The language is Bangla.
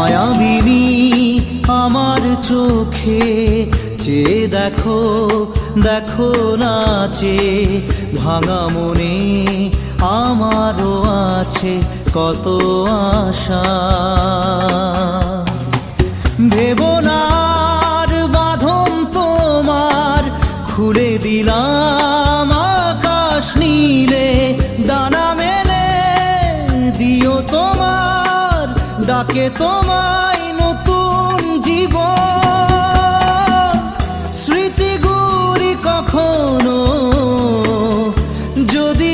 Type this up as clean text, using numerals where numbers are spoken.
মায়াবিনী আমার চোখে চেয়ে দেখো, দেখো নাচে ভাঙা মনে আমারও আছে কত আশা। ভেবনার বাঁধন তোমার খুলে দিলাম আকাশ নীলে, ডানা মেলে দিও তোমার ডাকে তোমায় নতুন জীবন। স্মৃতিগুলি কখনো যদি